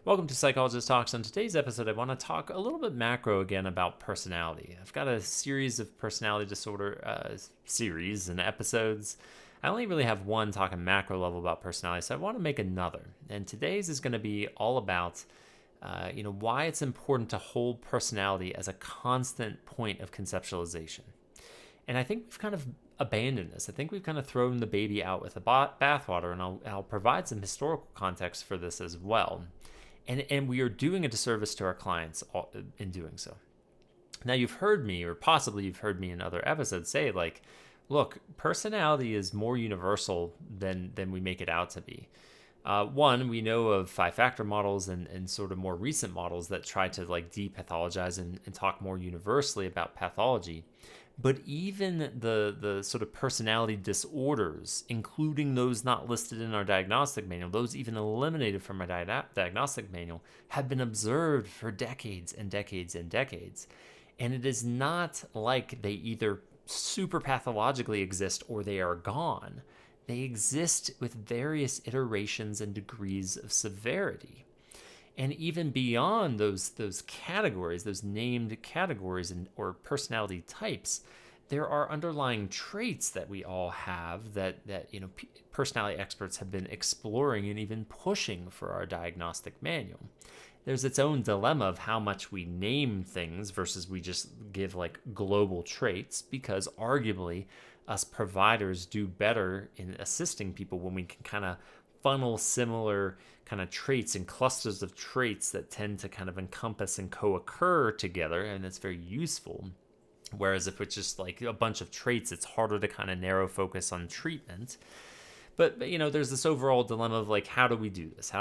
Welcome to Psychologist Talks. On today's episode, I want to talk a little bit macro again about personality. I've got a series of personality disorder series and episodes. I only really have one talking macro level about personality, so I want to make another. And today's is going to be all about why it's important to hold personality as a constant point of conceptualization. And I think we've kind of abandoned this. I think we've kind of thrown the baby out with the bathwater, and I'll provide some historical context for this as well. And we are doing a disservice to our clients in doing so. Now, you've heard me, or possibly you've heard me in other episodes say, like, look, personality is more universal than we make it out to be. One, we know of five-factor models and sort of more recent models that try to like depathologize and talk more universally about pathology. But even the sort of personality disorders, including those not listed in our diagnostic manual, those even eliminated from our diagnostic manual, have been observed for decades and decades and decades. And it is not like they either super pathologically exist or they are gone. They exist with various iterations and degrees of severity. And even beyond those categories, those named categories or personality types, there are underlying traits that we all have that personality experts have been exploring and even pushing for our diagnostic manual. There's its own dilemma of how much we name things versus we just give like global traits, because arguably us providers do better in assisting people when we can kind of funnel similar kind of traits and clusters of traits that tend to kind of encompass and co-occur together, and it's very useful. Whereas if it's just like a bunch of traits, it's harder to kind of narrow focus on treatment. But there's this overall dilemma of like, how do we do this?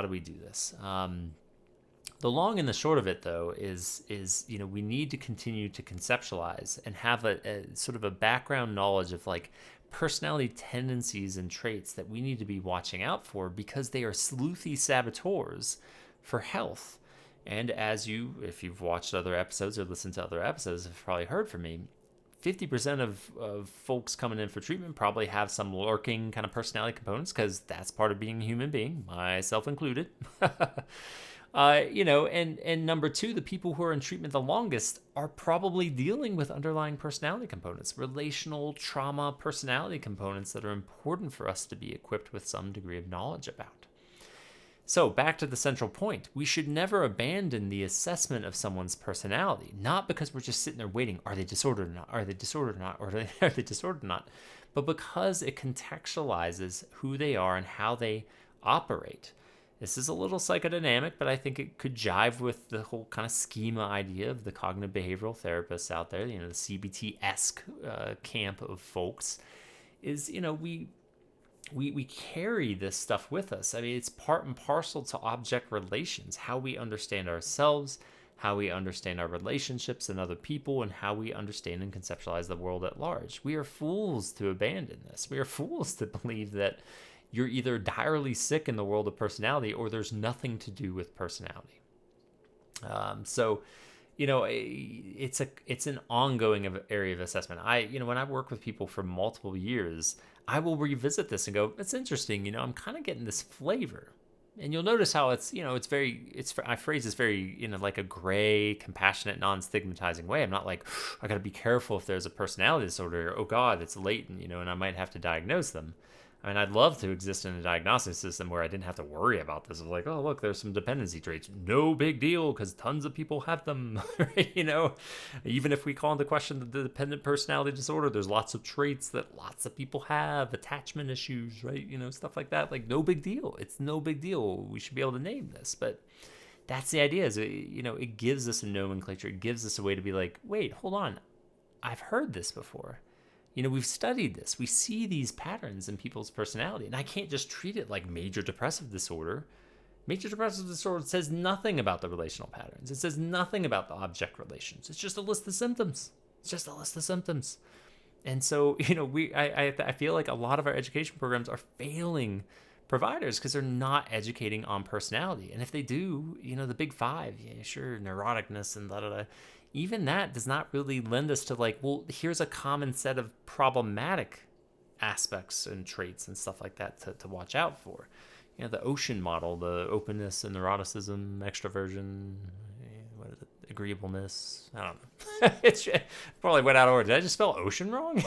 The long and the short of it, though, is we need to continue to conceptualize and have a sort of a background knowledge of like personality tendencies and traits that we need to be watching out for, because they are sleuthy saboteurs for health. And if you've watched other episodes or listened to other episodes, have probably heard from me, 50% of folks coming in for treatment probably have some lurking kind of personality components, because that's part of being a human being, myself included. And number two, the people who are in treatment the longest are probably dealing with underlying personality components, relational trauma personality components that are important for us to be equipped with some degree of knowledge about. So back to the central point, we should never abandon the assessment of someone's personality, not because we're just sitting there waiting, are they disordered or not? Are they disordered or not? Or are they disordered or not? But because it contextualizes who they are and how they operate. This is a little psychodynamic, but I think it could jive with the whole kind of schema idea of the cognitive behavioral therapists out there, the CBT-esque camp of folks, is, we carry this stuff with us. I mean, it's part and parcel to object relations, how we understand ourselves, how we understand our relationships and other people, and how we understand and conceptualize the world at large. We are fools to abandon this. We are fools to believe that you're either direly sick in the world of personality or there's nothing to do with personality. It's an ongoing area of assessment. When I work with people for multiple years, I will revisit this and go, it's interesting. I'm kind of getting this flavor, and you'll notice how I phrase this very, like a gray, compassionate, non-stigmatizing way. I'm not like, I got to be careful if there's a personality disorder. Oh God, it's latent, and I might have to diagnose them. I mean, I'd love to exist in a diagnostic system where I didn't have to worry about this. Of like, oh, look, there's some dependency traits. No big deal, because tons of people have them. Right? Even if we call into question the dependent personality disorder, there's lots of traits that lots of people have, attachment issues, right? Stuff like that. Like, no big deal. It's no big deal. We should be able to name this. But that's the idea, is, it gives us a nomenclature. It gives us a way to be like, wait, hold on. I've heard this before. We've studied this. We see these patterns in people's personality, and I can't just treat it like major depressive disorder. Major depressive disorder says nothing about the relational patterns. It says nothing about the object relations. It's just a list of symptoms. And so, I feel like a lot of our education programs are failing providers because they're not educating on personality. And if they do, the big five, yeah, sure, neuroticness and da da da, even that does not really lend us to like, well, here's a common set of problematic aspects and traits and stuff like that to watch out for. the ocean model, the openness and neuroticism, extroversion, what is it, agreeableness. I don't know. It's probably went out of order. Did I just spell ocean wrong?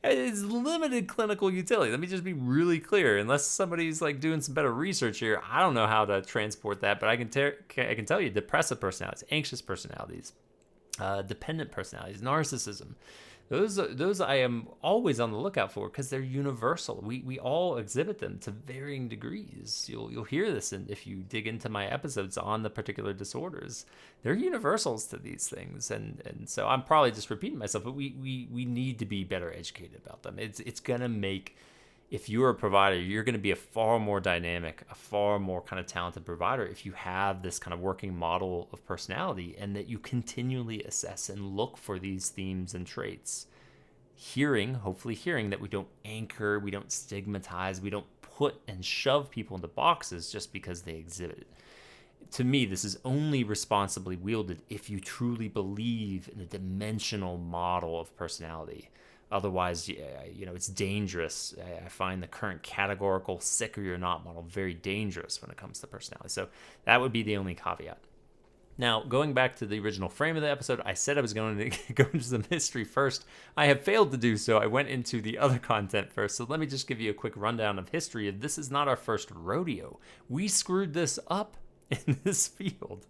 It's limited clinical utility. Let me just be really clear. Unless somebody's like doing some better research here, I don't know how to transport that. But I can tell you, depressive personalities, anxious personalities, dependent personalities, narcissism. Those I am always on the lookout for because they're universal. We all exhibit them to varying degrees. You'll hear this if you dig into my episodes on the particular disorders. They're universals to these things, and so I'm probably just repeating myself, but we need to be better educated about them. It's gonna make, if you're a provider, you're going to be a far more dynamic, a far more kind of talented provider if you have this kind of working model of personality and that you continually assess and look for these themes and traits. Hopefully hearing that we don't anchor, we don't stigmatize, we don't put and shove people into boxes just because they exhibit it. To me, this is only responsibly wielded if you truly believe in a dimensional model of personality. Otherwise, it's dangerous. I find the current categorical sick or you're not model very dangerous when it comes to personality. So that would be the only caveat. Now, going back to the original frame of the episode, I said I was going to go into some history first. I have failed to do so. I went into the other content first. So let me just give you a quick rundown of history. This is not our first rodeo. We screwed this up in this field.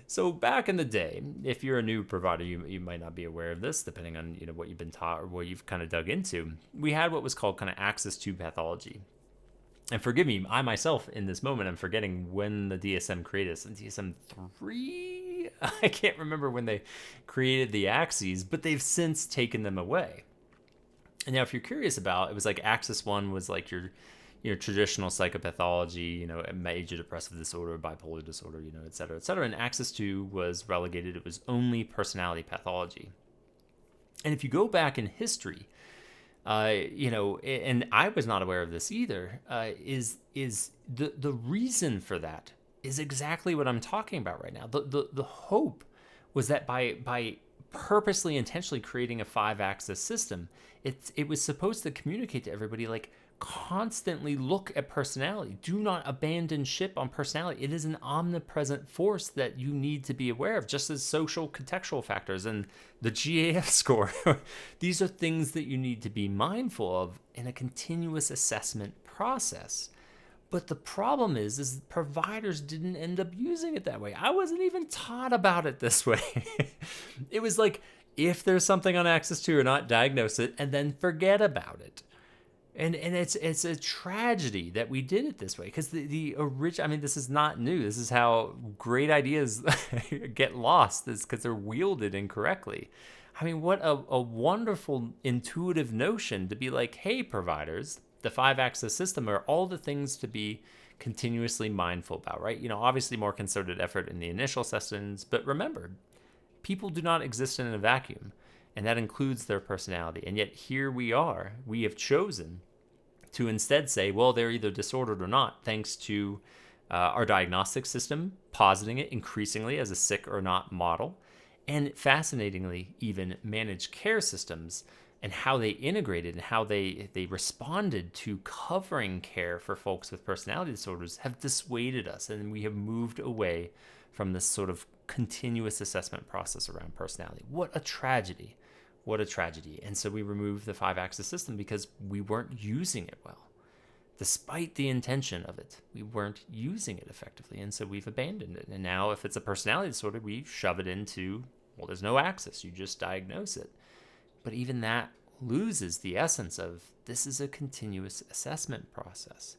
So back in the day, if you're a new provider, you might not be aware of this, depending on what you've been taught or what you've kind of dug into. We had what was called kind of access to pathology. And forgive me, I myself in this moment, I'm forgetting when the DSM created this. In DSM-3, I can't remember when they created the axes, but they've since taken them away. And now if you're curious about, it was like Axis 1 was like your traditional psychopathology, major depressive disorder, bipolar disorder, et cetera, et cetera. And Axis 2 was relegated. It was only personality pathology. And if you go back in history, and I was not aware of this either, is the reason for that is exactly what I'm talking about right now. The hope was that by purposely, intentionally creating a 5-axis system, it was supposed to communicate to everybody like, constantly look at personality. Do not abandon ship on personality. It is an omnipresent force that you need to be aware of, just as social contextual factors and the GAF score. These are things that you need to be mindful of in a continuous assessment process. But the problem is providers didn't end up using it that way. I wasn't even taught about it this way. It was like, if there's something on Axis 2 or not, diagnose it and then forget about it. And it's a tragedy that we did it this way, because the original, this is not new. This is how great ideas get lost, is because they're wielded incorrectly. What a wonderful intuitive notion to be like, hey, providers, the 5-axis system are all the things to be continuously mindful about, right? Obviously more concerted effort in the initial sessions, but remember, people do not exist in a vacuum. And that includes their personality. And yet here we have chosen to instead say, well, they're either disordered or not, thanks to our diagnostic system positing it increasingly as a sick or not model. And fascinatingly, even managed care systems and how they integrated and how they responded to covering care for folks with personality disorders have dissuaded us. And we have moved away from this sort of continuous assessment process around personality. What a tragedy. What a tragedy. And so we removed the 5-axis system because we weren't using it well. Despite the intention of it, we weren't using it effectively. And so we've abandoned it. And now if it's a personality disorder, we shove it into, well, there's no axis. You just diagnose it. But even that loses the essence of, this is a continuous assessment process.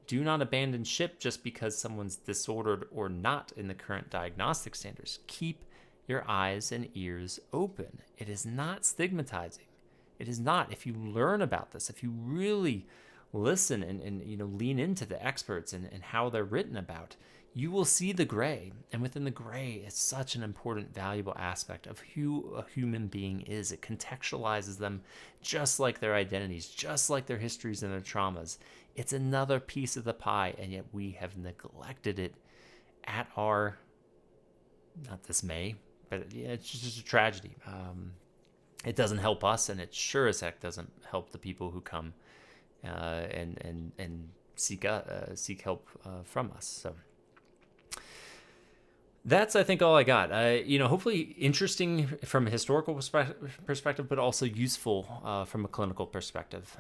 Do not abandon ship just because someone's disordered or not in the current diagnostic standards. Keep your eyes and ears open. It is not stigmatizing. It is not. If you learn about this, if you really listen and lean into the experts and how they're written about, you will see the gray. And within the gray, it's such an important, valuable aspect of who a human being is. It contextualizes them just like their identities, just like their histories and their traumas. It's another piece of the pie, and yet we have neglected it at our, not dismay, but it's just a tragedy. It doesn't help us, and it sure as heck doesn't help the people who come and seek help from us. So that's, I think, all I got. Hopefully interesting from a historical perspective, but also useful from a clinical perspective.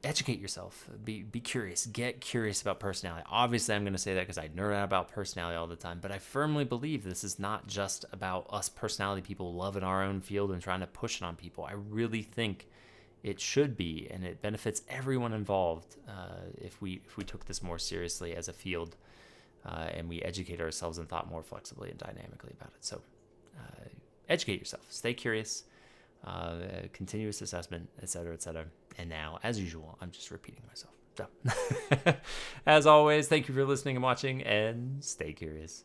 Educate yourself. Be curious. Get curious about personality. Obviously, I'm going to say that because I nerd out about personality all the time, but I firmly believe this is not just about us personality people loving our own field and trying to push it on people. I really think it should be, and it benefits everyone involved if we took this more seriously as a field. And we educate ourselves and thought more flexibly and dynamically about it. So educate yourself, stay curious, continuous assessment, et cetera, et cetera. And now, as usual, I'm just repeating myself. So as always, thank you for listening and watching, and stay curious.